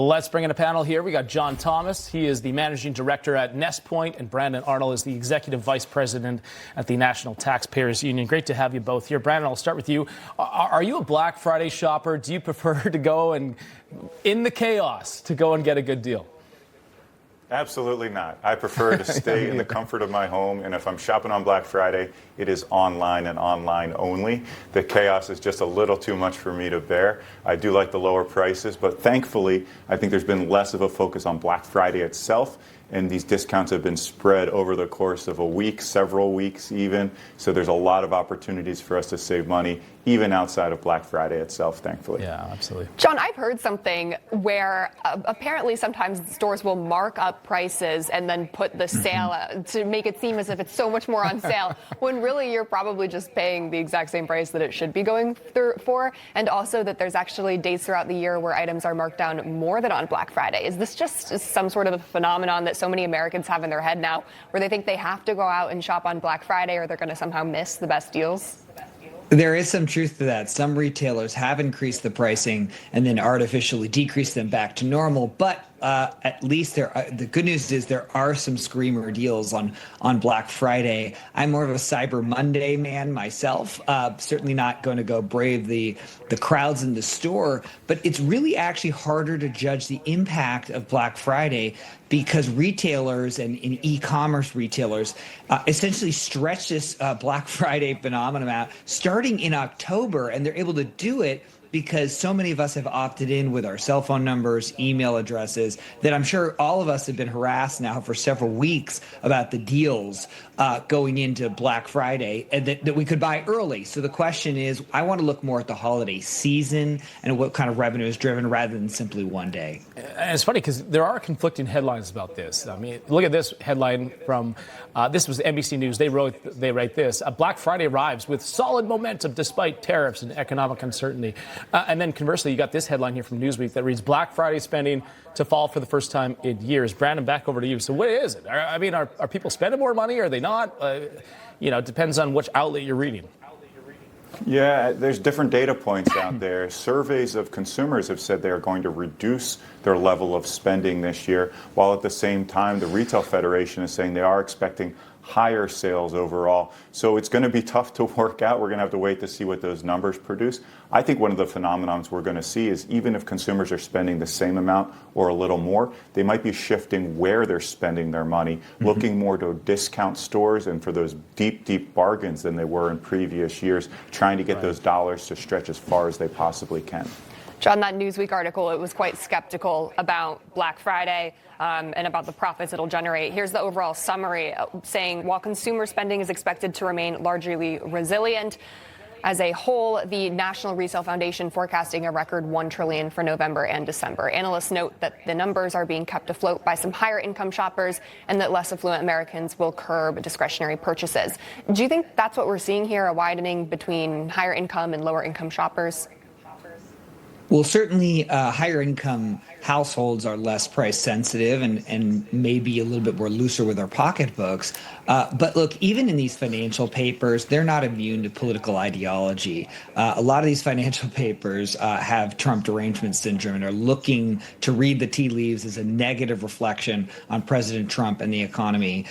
Let's bring in a panel here. We got John Thomas. He is the managing director at Nest Point, and Brandon Arnold is the executive vice president at the National Taxpayers Union. Great to have you both here. Brandon, I'll start with you. Are you a Black Friday shopper? Do you prefer to go and, in the chaos, to go and get a good deal? Absolutely not. I prefer to stay in the comfort of my home, and if I'm shopping on Black Friday, it is online and online only. The chaos is just a little too much for me to bear. I do like the lower prices, but thankfully, I think there's been less of a focus on Black Friday itself, and these discounts have been spread over the course of a week, several weeks even, so there's a lot of opportunities for us to save money, even outside of Black Friday itself, thankfully. Yeah, absolutely. John, I've heard something where apparently sometimes stores will mark up prices and then put the sale out to make it seem as if it's so much more on sale, when really you're probably just paying the exact same price that it should be going for, and also that there's actually days throughout the year where items are marked down more than on Black Friday. Is this just some sort of a phenomenon that so many Americans have in their head now, where they think they have to go out and shop on Black Friday or they're going to somehow miss the best deals? There is some truth to that. Some retailers have increased the pricing and then artificially decreased them back to normal. But at least the good news is there are some screamer deals on Black Friday. I'm more of a Cyber Monday man myself. Certainly not going to go brave the crowds in the store. But it's really actually harder to judge the impact of Black Friday because retailers and e-commerce retailers essentially stretch this Black Friday phenomenon out starting in October, and they're able to do it because so many of us have opted in with our cell phone numbers, email addresses, that I'm sure all of us have been harassed now for several weeks about the deals going into Black Friday and that we could buy early. So the question is, I want to look more at the holiday season and what kind of revenue is driven rather than simply one day. And it's funny because there are conflicting headlines about this. I mean, look at this headline from, this was NBC News. They write this, Black Friday arrives with solid momentum despite tariffs and economic uncertainty. And then conversely, you got this headline here from Newsweek that reads, Black Friday spending to fall for the first time in years. Brandon, back over to you. So what is it? I mean, are people spending more money? Are they not? It depends on which outlet you're reading. Yeah, there's different data points out there. Surveys of consumers have said they are going to reduce their level of spending this year, while at the same time, the Retail Federation is saying they are expecting higher sales overall. So it's going to be tough to work out. We're going to have to wait to see what those numbers produce. I think one of the phenomenons we're going to see is even if consumers are spending the same amount or a little more, they might be shifting where they're spending their money, looking more to discount stores and for those deep, deep bargains than they were in previous years, trying to get those dollars to stretch as far as they possibly can. John, that Newsweek article, it was quite skeptical about Black Friday and about the profits it'll generate. Here's the overall summary saying, while consumer spending is expected to remain largely resilient, as a whole, the National Resale Foundation forecasting a record $1 trillion for November and December. Analysts note that the numbers are being kept afloat by some higher income shoppers and that less affluent Americans will curb discretionary purchases. Do you think that's what we're seeing here, a widening between higher income and lower income shoppers? Well, certainly higher income households are less price sensitive and maybe a little bit more looser with their pocketbooks. But look, even in these financial papers, they're not immune to political ideology. A lot of these financial papers have Trump derangement syndrome and are looking to read the tea leaves as a negative reflection on President Trump and the economy.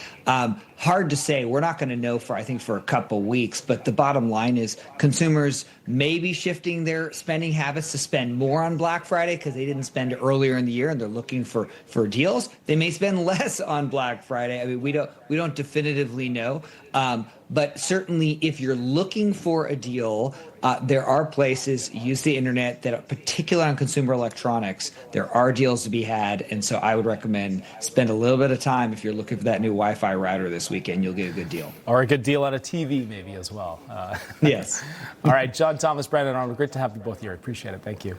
Hard to say. We're not going to know for a couple weeks. But the bottom line is consumers may be shifting their spending habits to spend more on Black Friday because they didn't spend earlier in the year and they're looking for deals. They may spend less on Black Friday. I mean, we don't definitively know. But certainly if you're looking for a deal, there are places, use the internet, that are particular on consumer electronics. There are deals to be had. And so I would recommend spend a little bit of time if you're looking for that new Wi-Fi router this weekend. You'll get a good deal. Or a good deal on a TV maybe as well. Yes. All right, John Thomas, Brandon Arnold, great to have you both here. I appreciate it. Thank you.